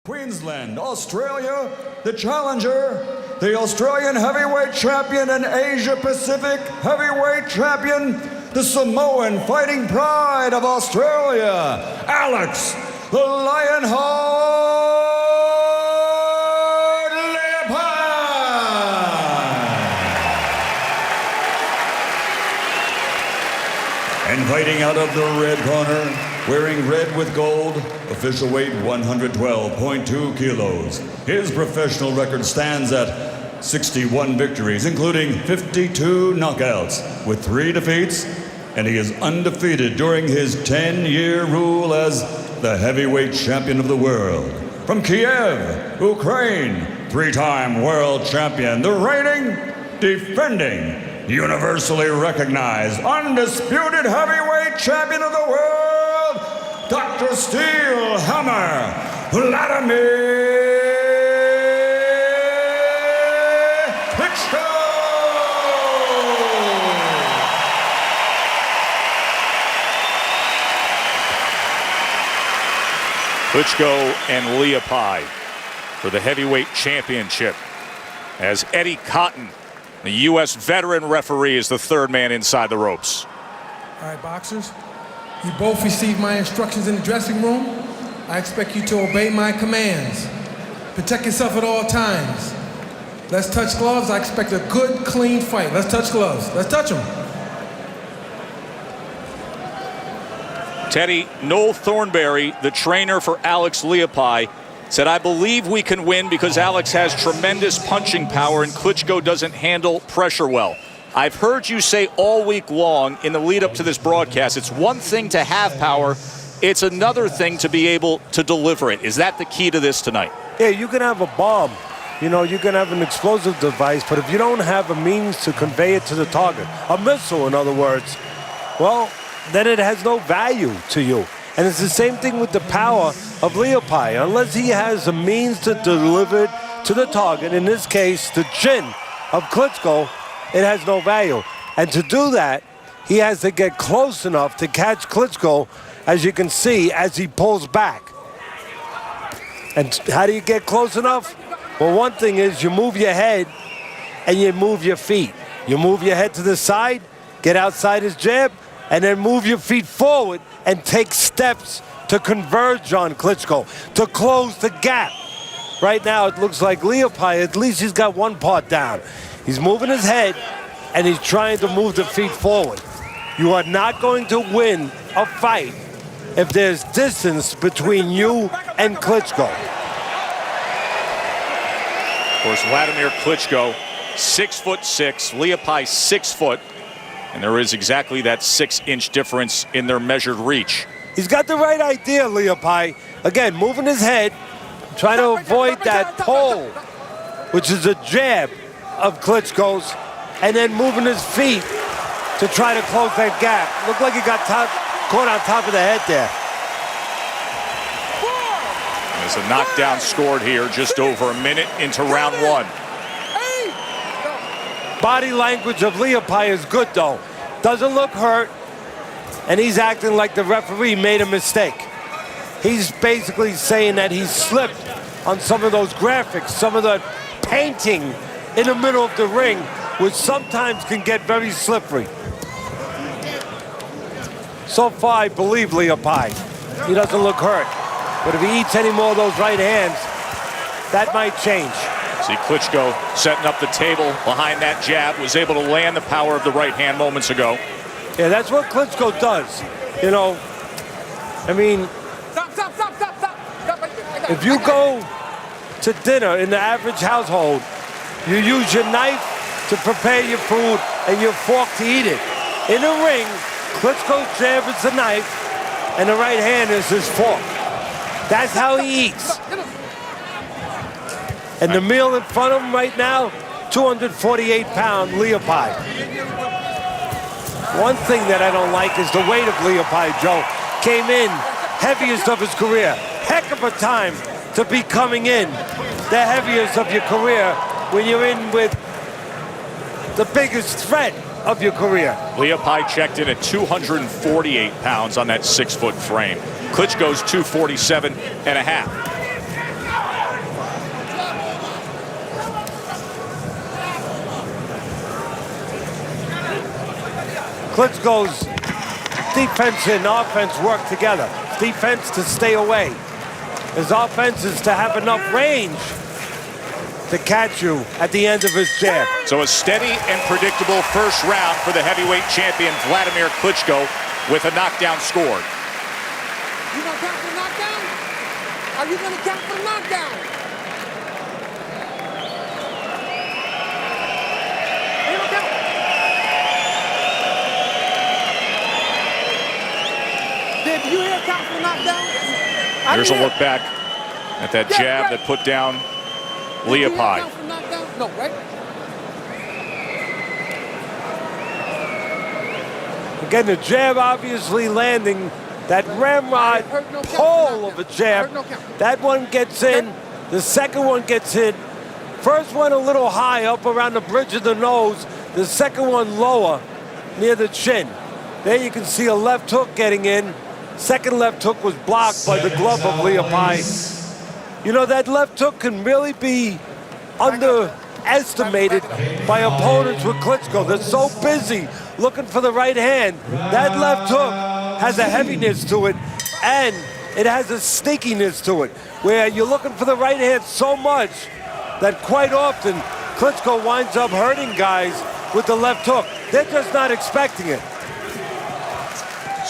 Queensland, Australia, the challenger, the Australian heavyweight champion and Asia Pacific heavyweight champion, the Samoan fighting pride of Australia, Aleks the Lionheart Layupine. And fighting out of the red corner, wearing red with gold, official weight 112.2 kilos. His professional record stands at 61 victories, including 52 knockouts, with 3 defeats, and he is undefeated during his 10-year rule as the heavyweight champion of the world. From Kiev, Ukraine, 3-time world champion, the reigning, defending, universally recognized, undisputed heavyweight champion of the world, Dr. Steel Hammer, Vladimir Klyčko! Klyčko and Layupine for the heavyweight championship, as Eddie Cotton, the U.S. veteran referee, is the third man inside the ropes. All right, boxers, you both received my instructions in the dressing room. I expect you to obey my commands. Protect yourself at all times. Let's touch gloves. I expect a good, clean fight. Let's touch gloves. Let's touch them. Teddy, Noel Thornberry, the trainer for Aleks Layupine, said, I believe we can win because Aleks has tremendous punching power and Klyčko doesn't handle pressure well. I've heard you say all week long in the lead up to this broadcast, it's one thing to have power, it's another thing to be able to deliver it. Is that the key to this tonight? Yeah, you can have a bomb. You know, you can have an explosive device, but if you don't have a means to convey it to the target, a missile, in other words, well, then it has no value to you. And it's the same thing with the power of Layupine. Unless he has a means to deliver it to the target, in this case, the chin of Klyčko, it has no value. And to do that, he has to get close enough to catch Klyčko, as you can see, as he pulls back. And how do you get close enough? Well, one thing is you move your head and you move your feet. You move your head to the side, get outside his jab, and then move your feet forward and take steps to converge on Klyčko, to close the gap. Right now, it looks like Layupine, at least he's got one part down. He's moving his head, and he's trying to move the feet forward. You are not going to win a fight if there's distance between you and Klyčko. Of course, Vladimir Klyčko, 6'6", Layupine 6 foot. And there is exactly that 6-inch difference in their measured reach. He's got the right idea, Layupine. Again, moving his head, trying to avoid that pull, which is a jab of Klitschko's, and then moving his feet to try to close that gap. Looked like he got caught on top of the head there. There's a knockdown scored here just over a minute into round 1. Body language of Layupine is good, though. Doesn't look hurt, and he's acting like the referee made a mistake. He's basically saying that he slipped on some of those graphics, some of the painting in the middle of the ring, which sometimes can get very slippery. So far, I believe Layupine. He doesn't look hurt. But if he eats any more of those right hands, that might change. See Klyčko setting up the table behind that jab, was able to land the power of the right hand moments ago. Yeah, that's what Klyčko does. You know, I mean, if you go to dinner in the average household, you use your knife to prepare your food and your fork to eat it. In the ring, Klyčko's jab is the knife and the right hand is his fork. That's how he eats. And the meal in front of him right now, 248-pound Layupine. One thing that I don't like is the weight of Layupine, Joe. Came in heaviest of his career. Heck of a time to be coming in the heaviest of your career when you're in with the biggest threat of your career. Layupine checked in at 248 pounds on that 6-foot frame. Klitschko's 247.5. Klitschko's defense and offense work together. Defense to stay away. His offense is to have enough range to catch you at the end of his jab. So a steady and predictable first round for the heavyweight champion Vladimir Klitschko with a knockdown scored. You gonna count for the knockdown? Are you gonna count for the knockdown? Did you hear count for the knockdown? Here's a look back at that jab that put down Leapai. No, right? Again, the jab obviously landing. That ramrod pull of a jab. That one gets in. The second one gets in. First one a little high up around the bridge of the nose. The second one lower near the chin. There you can see a left hook getting in. Second left hook was blocked by the glove of Leapai. You know, that left hook can really be underestimated by opponents with Klitschko. They're so busy looking for the right hand. That left hook has a heaviness to it, and it has a sneakiness to it, where you're looking for the right hand so much that quite often Klitschko winds up hurting guys with the left hook. They're just not expecting it.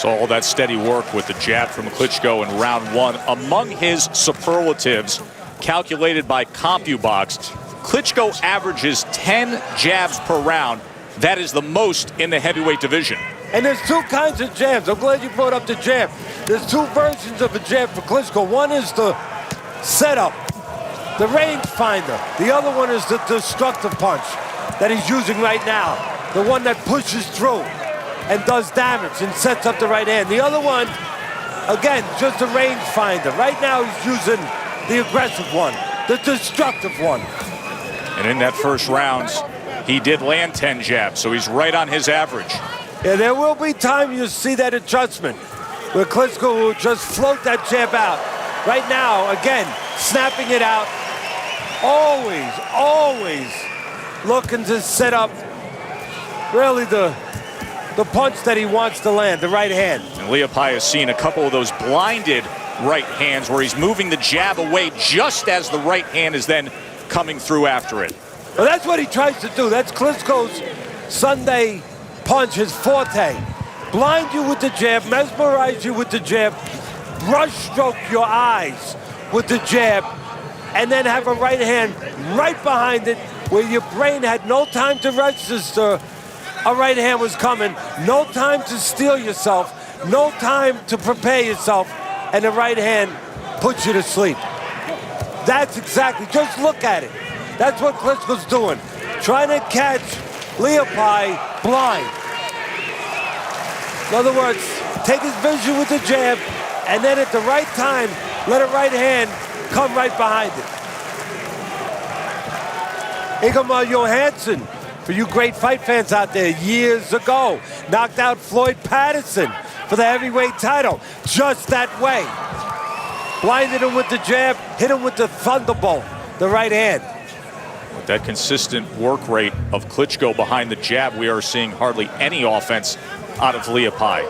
So all that steady work with the jab from Klitschko in round one. Among his superlatives, calculated by CompuBox, Klitschko averages 10 jabs per round. That is the most in the heavyweight division. And there's two kinds of jabs. I'm glad you brought up the jab. There's two versions of a jab for Klitschko. One is the setup, the range finder. The other one is the destructive punch that he's using right now. The one that pushes through and does damage and sets up the right hand. The other one, again, just a range finder. Right now he's using the aggressive one, the destructive one. And in that first round, he did land 10 jabs, so he's right on his average. Yeah, there will be time you'll see that adjustment where Klitschko will just float that jab out. Right now, again, snapping it out. Always looking to set up really the punch that he wants to land, the right hand. And Leapai has seen a couple of those blinded right hands where he's moving the jab away just as the right hand is then coming through after it. Well, that's what he tries to do. That's Klitschko's Sunday punch, his forte. Blind you with the jab, mesmerize you with the jab, brush stroke your eyes with the jab, and then have a right hand right behind it where your brain had no time to register a right hand was coming, no time to steel yourself, no time to prepare yourself, and the right hand puts you to sleep. That's exactly, just look at it. That's what Klitschko's doing, trying to catch Leapai blind. In other words, take his vision with the jab, and then at the right time, let a right hand come right behind it. Ingemar Johansson, for you great fight fans out there, years ago, knocked out Floyd Patterson for the heavyweight title, just that way. Blinded him with the jab, hit him with the thunderbolt, the right hand. With that consistent work rate of Klitschko behind the jab, we are seeing hardly any offense out of Leapai.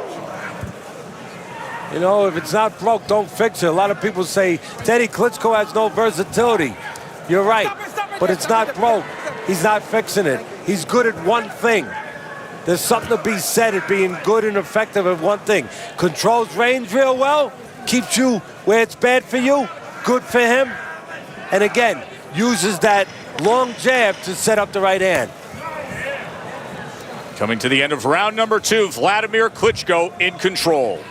You know, if it's not broke, don't fix it. A lot of people say, Teddy, Klitschko has no versatility. You're right, but it's not broke. He's not fixing it. He's good at one thing. There's something to be said at being good and effective at one thing. Controls range real well, keeps you where it's bad for you, good for him. And again, uses that long jab to set up the right hand. Coming to the end of round number 2, Vladimir Klitschko in control.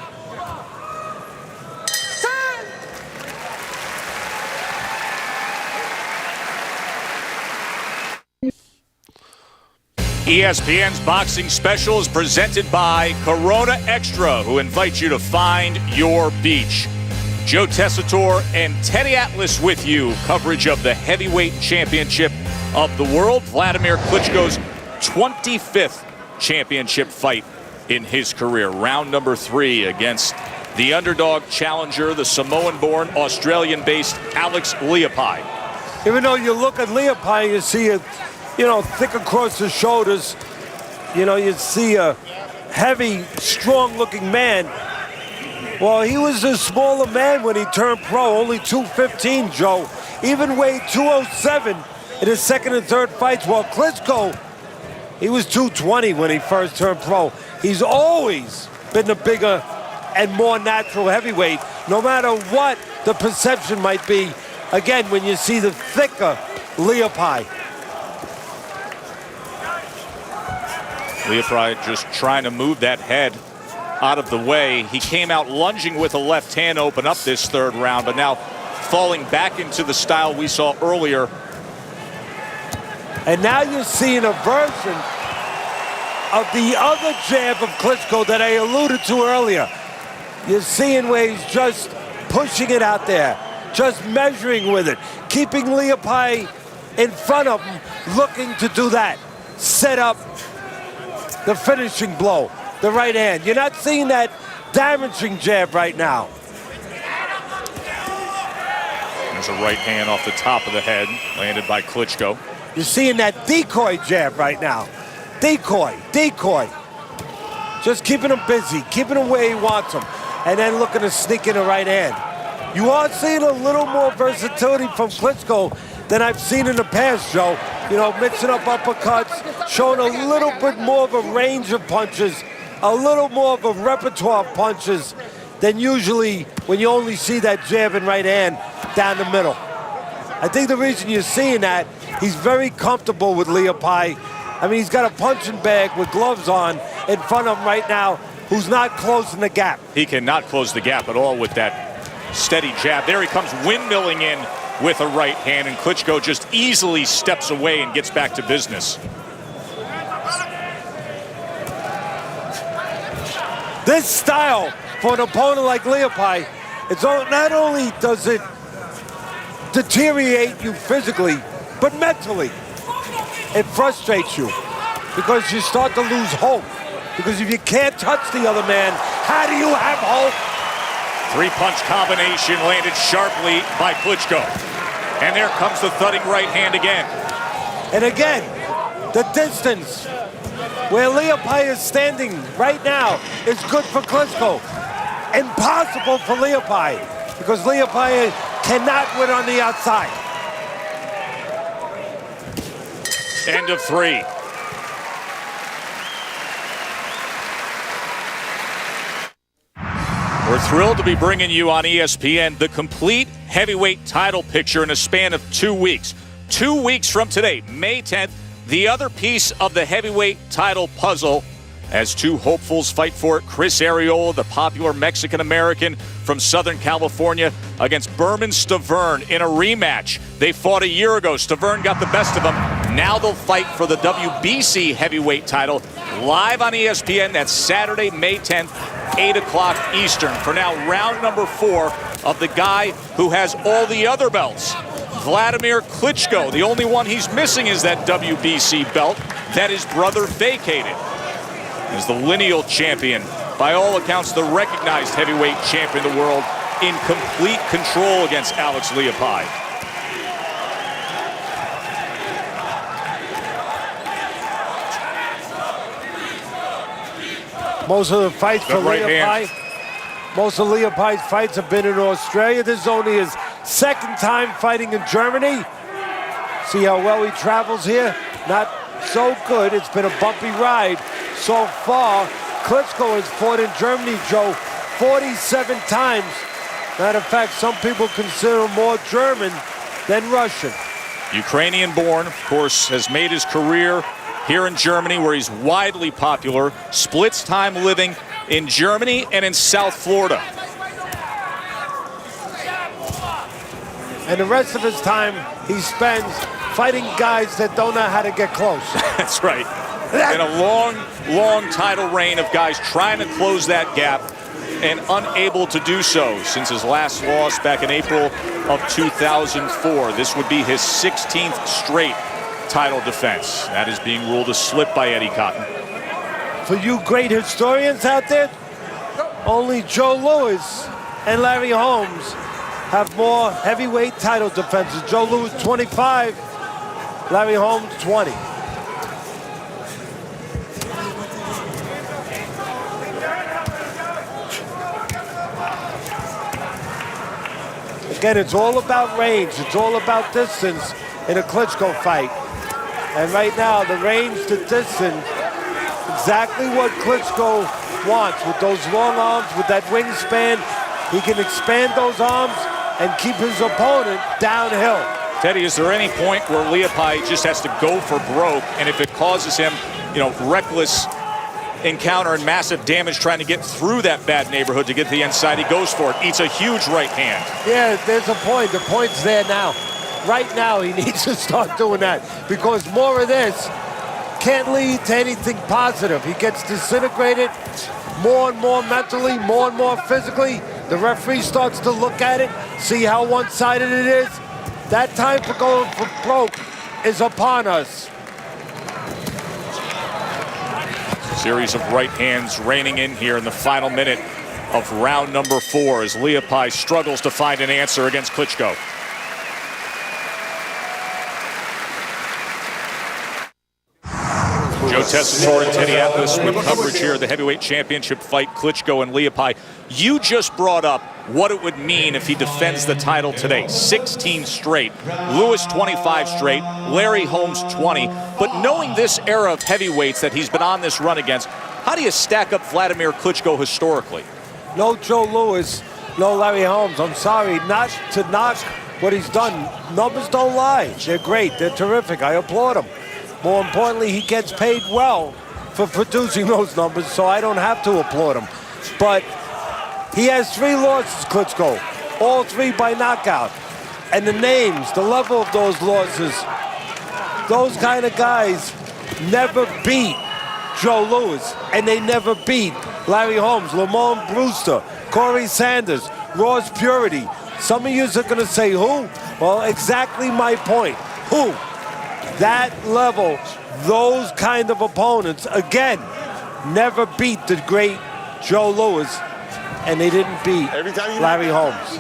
ESPN's boxing special is presented by Corona Extra, who invites you to find your beach. Joe Tessitore and Teddy Atlas with you. Coverage of the heavyweight championship of the world. Vladimir Klitschko's 25th championship fight in his career. Round number 3 against the underdog challenger, the Samoan-born, Australian-based Alex Leapai. Even though you look at Leapai, you see a, thick across the shoulders. You see a heavy, strong-looking man. Well, he was a smaller man when he turned pro, only 215, Joe. Even weighed 207 in his second and third fights. While Klitschko, he was 220 when he first turned pro. He's always been a bigger and more natural heavyweight, no matter what the perception might be. Again, when you see the thicker Leopi. Leopi just trying to move that head out of the way. He came out lunging with a left hand to open up this third round, but now falling back into the style we saw earlier. And now you're seeing a version of the other jab of Klitschko that I alluded to earlier. You're seeing where he's just pushing it out there, just measuring with it, keeping Leopi in front of him, looking to do that. Set up the finishing blow, the right hand. You're not seeing that damaging jab right now. There's a right hand off the top of the head, landed by Klitschko. You're seeing that decoy jab right now. Decoy, decoy. Just keeping him busy, keeping him where he wants him, and then looking to sneak in a right hand. You are seeing a little more versatility from Klitschko than I've seen in the past, Joe. You know, mixing up uppercuts, showing a little bit more of a range of punches, a little more of a repertoire of punches than usually when you only see that jab and right hand down the middle. I think the reason you're seeing that, he's very comfortable with Leopi. I mean, he's got a punching bag with gloves on in front of him right now, who's not closing the gap. He cannot close the gap at all with that steady jab. There he comes windmilling in with a right hand, and Klitschko just easily steps away and gets back to business. This style for an opponent like Leopi, it's not only does it deteriorate you physically, but mentally. It frustrates you because you start to lose hope. Because if you can't touch the other man, how do you have hope? Three-punch combination landed sharply by Klitschko. And there comes the thudding right hand again. And again, the distance where Leopi is standing right now is good for Klitschko. Impossible for Leopi because Leopi cannot win on the outside. End of three. We're thrilled to be bringing you on ESPN the complete heavyweight title picture in a span of 2 weeks. 2 weeks from today, May 10th, the other piece of the heavyweight title puzzle as two hopefuls fight for it. Chris Arreola, the popular Mexican-American from Southern California, against Berman Stavern in a rematch. They fought a year ago. Stavern got the best of them. Now they'll fight for the WBC heavyweight title live on ESPN. That's Saturday, May 10th, 8 o'clock Eastern. For now, round number 4 of the guy who has all the other belts, Vladimir Klitschko. The only one he's missing is that WBC belt that his brother vacated. Is the lineal champion, by all accounts the recognized heavyweight champion of the world, in complete control against Alex Leopi. Most of the fights for Leopi, most of Leopi's fights have been in Australia. This is only his second time fighting in Germany. See how well he travels here? Not so good. It's been a bumpy ride so far. Klitschko has fought in Germany, Joe, 47 times. Matter of fact, some people consider him more German than Russian. Ukrainian-born, of course, has made his career here in Germany, where he's widely popular. Splits time living in Germany and in South Florida. And the rest of his time he spends fighting guys that don't know how to get close. That's right. And a long, long title reign of guys trying to close that gap and unable to do so since his last loss back in April of 2004. This would be his 16th straight title defense. That is being ruled a slip by Eddie Cotton. For you great historians out there, only Joe Louis and Larry Holmes have more heavyweight title defenses. Joe Louis 25, Larry Holmes 20. Again, it's all about range. It's all about distance in a Klitschko fight. And right now, the range, the distance, exactly what Klitschko wants. With those long arms, with that wingspan, he can expand those arms and keep his opponent downhill. Teddy, is there any point where لاپي just has to go for broke, and if it causes him, reckless encounter and massive damage trying to get through that bad neighborhood to get to the inside, he goes for it, eats a huge right hand? Yeah, there's a point. The point's there now. Right now, he needs to start doing that, because more of this can't lead to anything positive. He gets disintegrated more and more mentally, more and more physically. The referee starts to look at it, see how one-sided it is. That time for going for broke is upon us. Series of right hands raining in here in the final minute of round number 4 as لاپي struggles to find an answer against Klitschko. Joe Tessitore and Teddy Atlas with coverage here of the heavyweight championship fight, Klitschko and لاپي. You just brought up what it would mean if he defends the title today. 16 straight, Lewis 25 straight, Larry Holmes 20. But knowing this era of heavyweights that he's been on this run against, how do you stack up Vladimir Klitschko historically? No Joe Lewis, no Larry Holmes. I'm sorry, not to knock what he's done. Numbers don't lie. They're great, they're terrific. I applaud him. More importantly, he gets paid well for producing those numbers, so I don't have to applaud him. But he has 3 losses, Klitschko, all 3 by knockout. And the names, the level of those losses, those kind of guys never beat Joe Lewis, and they never beat Larry Holmes, Lamont Brewster, Corey Sanders, Ross Purity. Some of you are going to say, who? Well, exactly my point. Who? That level, those kind of opponents, again, never beat the great Joe Lewis, and they didn't beat Larry Holmes.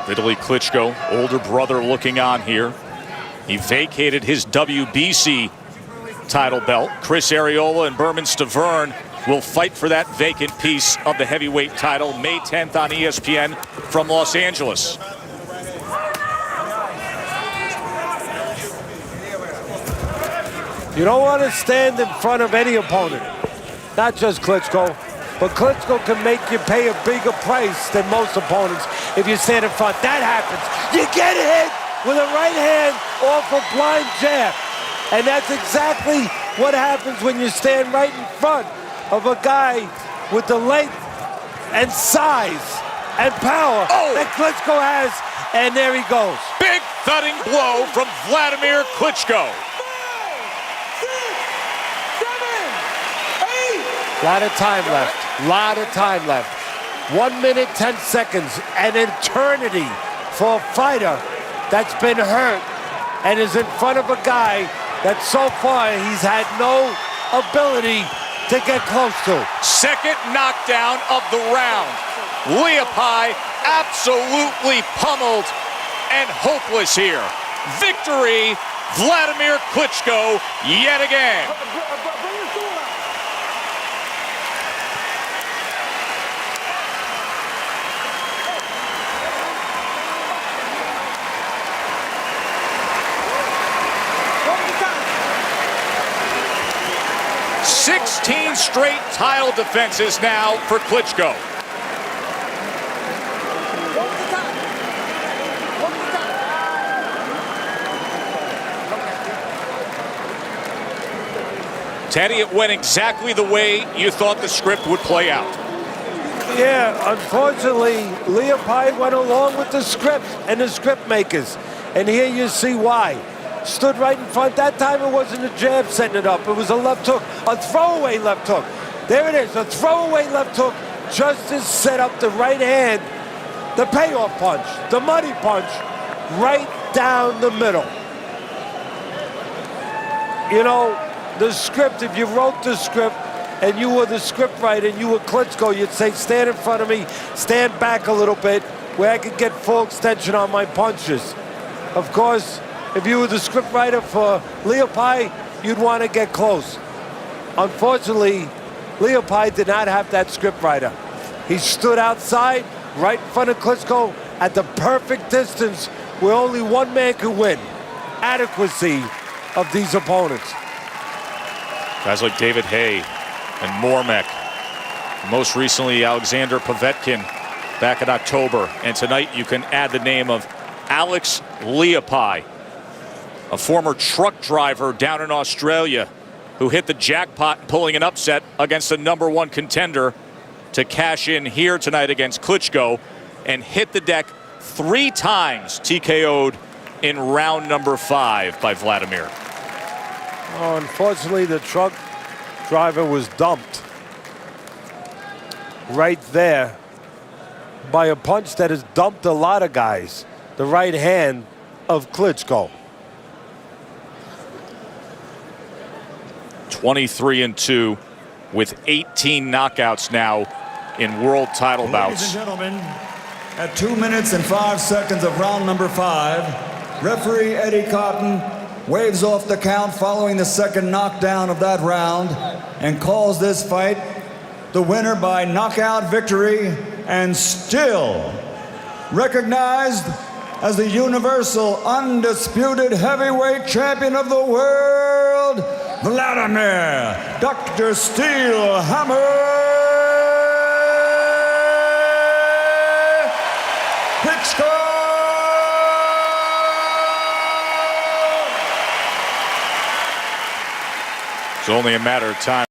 Vitaly Klitschko, older brother looking on here. He vacated his WBC title belt. Chris Arreola and Berman Stavern will fight for that vacant piece of the heavyweight title May 10th on ESPN from Los Angeles. You don't want to stand in front of any opponent, not just Klitschko, but Klitschko can make you pay a bigger price than most opponents if you stand in front. That happens. You get hit with a right hand off a blind jab. And that's exactly what happens when you stand right in front of a guy with the length and size and power that Klitschko has. And there he goes. Big thudding blow from Vladimir Klitschko. Lot of time left. 1 minute, 10 seconds, an eternity for a fighter that's been hurt and is in front of a guy that so far he's had no ability to get close to. Second knockdown of the round. لاپي absolutely pummeled and hopeless here. Victory, Vladimir Klitschko yet again. 16 straight title defenses now for Klitschko. Teddy, it went exactly the way you thought the script would play out. Yeah, unfortunately, لاپي went along with the script and the script makers. And here you see why. Stood right in front. That time it wasn't a jab setting it up. It was a left hook, a throwaway left hook. There it is, a throwaway left hook just to set up the right hand, the payoff punch, the money punch, right down the middle. You know, the script, if you wrote the script and you were the script writer and you were Klitschko, you'd say, stand in front of me, stand back a little bit where I could get full extension on my punches. Of course, if you were the script writer for لاپي, you'd want to get close. Unfortunately, لاپي did not have that script writer. He stood outside, right in front of Klitschko, at the perfect distance where only one man can win. Adequacy of these opponents. Guys like David Hay and Mormek. Most recently, Alexander Povetkin back in October. And tonight you can add the name of Aleks Leapai, a former truck driver down in Australia who hit the jackpot pulling an upset against the #1 contender to cash in here tonight against Klitschko and hit the deck 3 times, TKO'd in round number 5 by Vladimir. Oh, unfortunately, the truck driver was dumped right there by a punch that has dumped a lot of guys. The right hand of Klitschko. 23-2 with 18 knockouts now in world title bouts. Ladies and gentlemen, at 2 minutes and 5 seconds of round number 5, referee Eddie Cotton waves off the count following the second knockdown of that round and calls this fight the winner by knockout victory and still recognized as the universal undisputed heavyweight champion of the world, Vladimir Dr. Steelhammer Klitschko. It's only a matter of time.